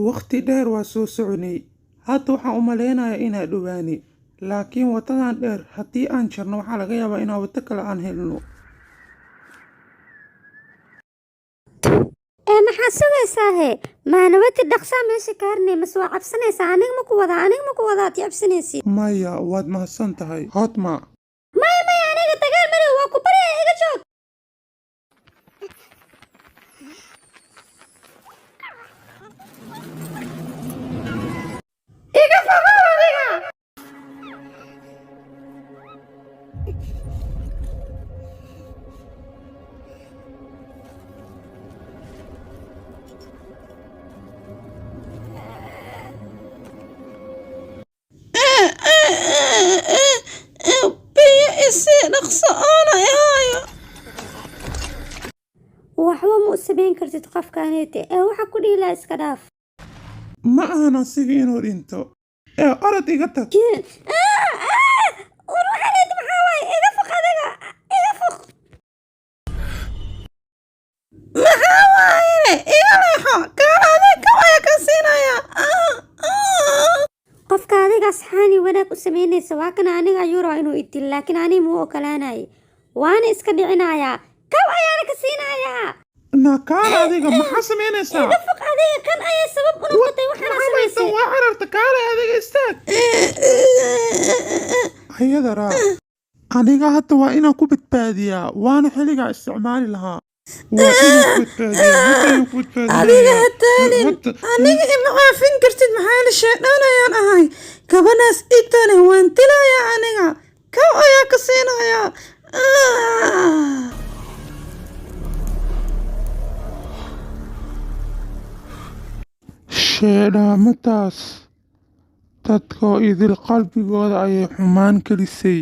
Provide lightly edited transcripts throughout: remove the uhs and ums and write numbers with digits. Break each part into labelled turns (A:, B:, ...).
A: waqti dheer waa soo soconay. Hadda waxaan u maleynayaa inaan dhowaanay. Laakiin wadadan dheer haddii aan jarno waxaa laga yaabaa inaan wado kale aan helno.
B: maxaa sugaysaa he maanawati dhaqsaa meesha ka harnay mas waa cabsanaysaa aniga ma ku wadaa ad cabsanaysid
A: Maya waad mahadsan tahay Hotma.
B: maya aniga dagaal madow waa ku baraya iga joog iga fogow adiga waxba ma u samayn kartid qofkaanete waxa ku dhiilaa iska dhaaf
A: Ma ahan asiga inuu dhinto. Orod iga tag.
B: waxaaned maxaa waaye iga foq adiga iga foq maxaa waaye iga leexo gaalaade kawaya ka siinaya qofka adiga saxaani wanaag u samaynaysa waa kana aniga ayuu rabaa inuu idil laakiin aniga muu ogolaanay waana iska dhicinayaa kaw ayaana ka siinayaa
A: Nakaal adiga maxaa samaynaysaa?
B: iga foq adiga kan ayaa sabab u noqotay waxaana samaysay
A: waa cararta kaale adiga istaag. Hayada raa. Aniga hadda waa inaan ku badbaadiyaa waana xilligaa isticmaali lahaa. Waa inaan ku badbaadiyaa.
B: adiga hataalin aniga ima caafin kartid maxaa la sheedhaan ayaan ahay gabadhaas itane waan dilayaa aniga kaw ayaa ka siinayaa
A: Sheedhaamadaas dadkoo idil qalbigooda ayay xumaan gelisay.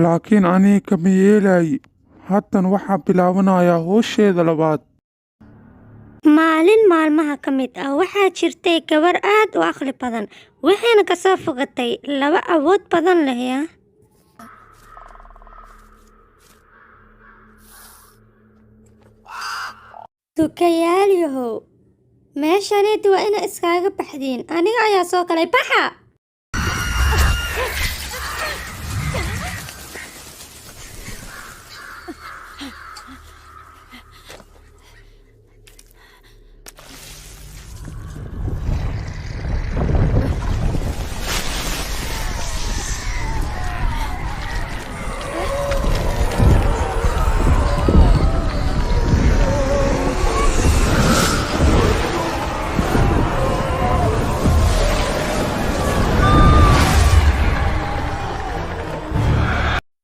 A: Laakiin aniga kama yeelay. Haddan waxaa bilaabanayaa howsheeda labaad.
B: maalin maalmaha ka mid ah waxaa jirtay gabar aad u aqli badan waxayna ka soo fogatay laba awood badan leh dukayaal yahow meeshaneed waa ina iskaaga baxdiin aniga ayaa soo galay baxa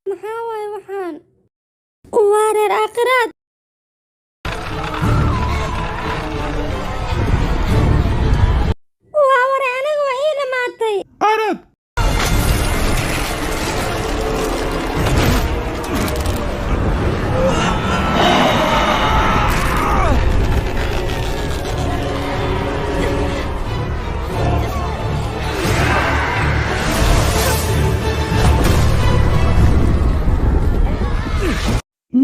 B: maxaa waaye waxaan waa reer aakhiraad waa waray aniga waa ii dhamaatay
A: Orod!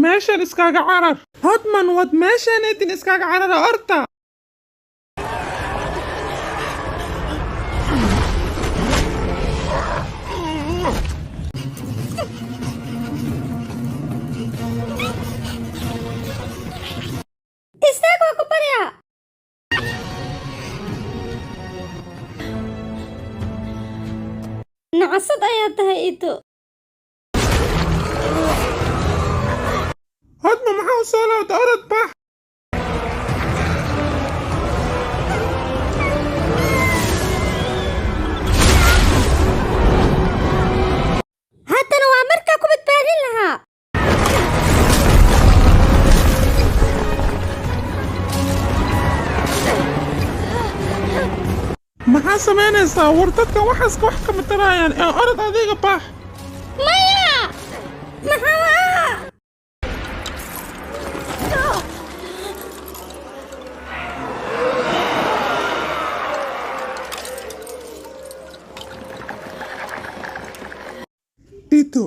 A: meeshan iskaaga carar. Hotman wad meeshaneedin iskaaga carara orta.
B: istaag waa ku baryaa nacasad ayaa tahay ito
A: Hotman maxaa u soo laabta orod bax.
B: haddana waa markaa ku badbaadin lahaa
A: Maxaa samaynaysaa? War dadkan waxaas wax kama tarayaan. Orod adiga bax.
B: maya maxaa
A: Ito,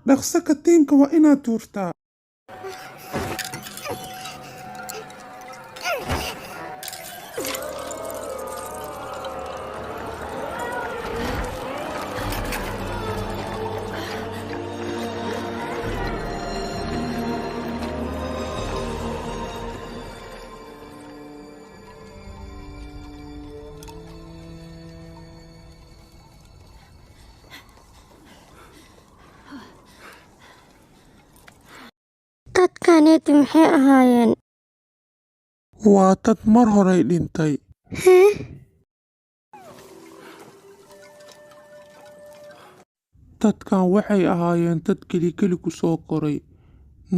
A: dhaqso katiinka waa inaad tuurtaa.
C: dadkaneeti maxay ahaayeen?
A: waa dad mar horay dhintay. dadkan waxay ahaayeen dad kelikeli ku soo koray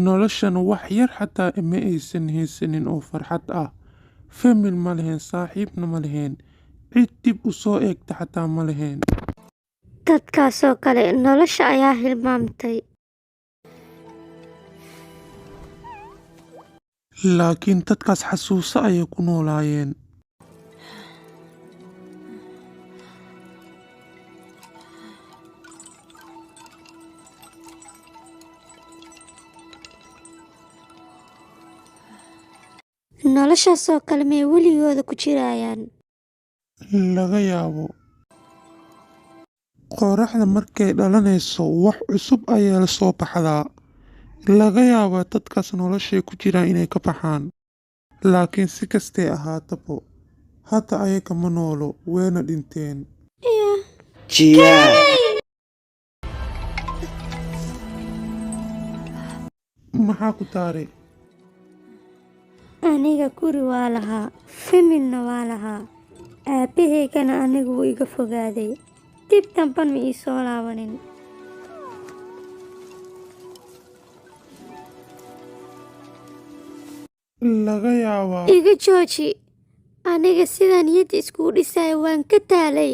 A: noloshana wax yar xataa ma aysan haysanin oo farxad ah. famil ma leheen, saaxiibna ma leheen, cid dib u soo eegta xataa ma leheen.
C: Dadkaasoo kale nolosha ayaa hilmaamtay.
A: laakiin dadkaas xasuuso ayay ku noolaayeen.
C: Noloshaasoo kale may weligooda ku jirayaan?
A: laga yaabo. qoraxda markay dhalanayso wax cusub ayaa la soo baxdaa. laga yaabaa dadkaas noloshay ku jiraan inay ka baxaan. laakiin si kastay ahaatabo hadda ayaga ma noolo, wayna dhinteen. maxaa ku taaray?
C: Aniga guri waa lahaa, familna waa lahaa. Aabahaygana anigu wuu iga fogaaday. dib damban ma ii soo laabanin.
A: laga yaabaa.
C: Iga jooji. Aniga sidaan niyadda iskugu dhisaya waan ka taalay.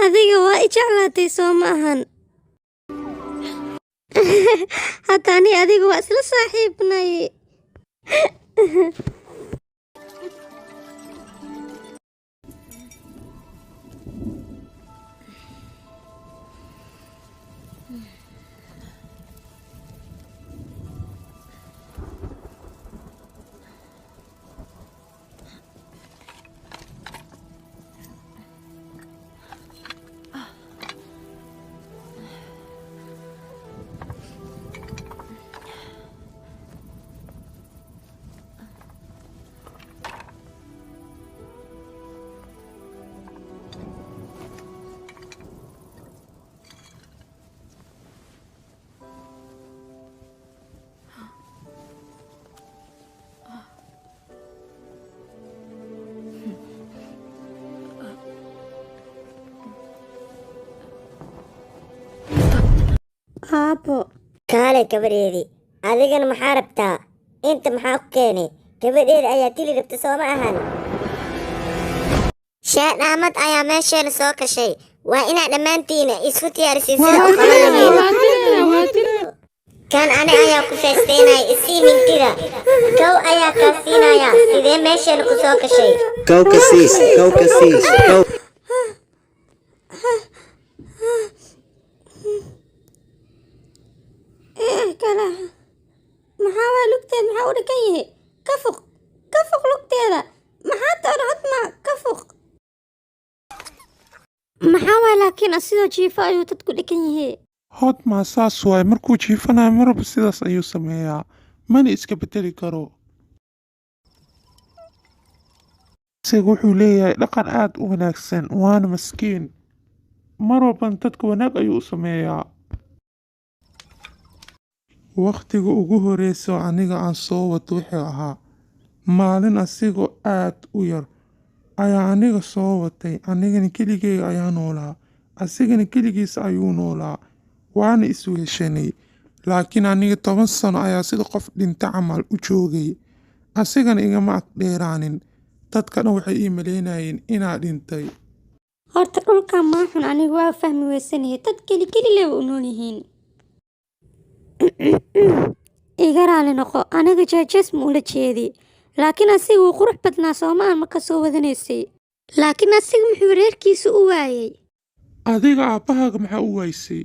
C: Adiga waa i jeclaatay soo ma ahan? hadda ani adiga waa isla saaxiibnay. Aabo,
D: kaale gabadheedii, adigana maxaa rabtaa? inta maxaa ku keenay? gabadheeda ayaa dili rabta soo ma ahan? shaadhaamad ayaa meesheena soo gashay. waa inaad dhammaantiina isku diyaarisiin sida u qabanayeen. kan ani ayaa ku feestaynaya isii mintida. kow ayaa kaa siinaya. sidee meesheena ku soo gashay?
E: Kau kasiis.
C: kala maxaa waa lugteed maxaa u dhakan yahay? ka fuq lugteeda. maxaa taana codma ka fuq. maxaa waa laakiin asidoo jiifo ayuu dadku dhakan yahay.
A: hodmaa saas waay, markuu jiifanayo maraba sidaas ayuu sameeyaa, mana iska bedeli karo. isaga wuxuu leeyahay dhaqan aad u wanaagsan, waana maskiin. mar walban dadka wanaag ayuu u sameeyaa. wakhtiga ugu horeyso aniga aan soo wato wuxuu ahaa maalin asigoo aad u yar ayaa aniga soo watay. anigana keligeyga ayaa noolaa, asigana keligiisa ayuu noolaa, waana isweheshanay. laakiin aniga 10 sano ayaa sida qof dhinta camal u joogay. asigana igama ag dheeraanin. dadka dhan waxay ii maleynayeen inaa dhintay.
C: horta dhulkan maaxun anigu waa fahmi weysanahay. dad keli leh u nool yihiin. iga raali noqo, aniga jeejees ma ula jeedi. laakiin asiga wuu qurux badnaa soomaan marka soo wadanaysay. laakiin asiga muxuu reerkiisa u waayay?
A: adiga aabbahaaga maxaa u waysay?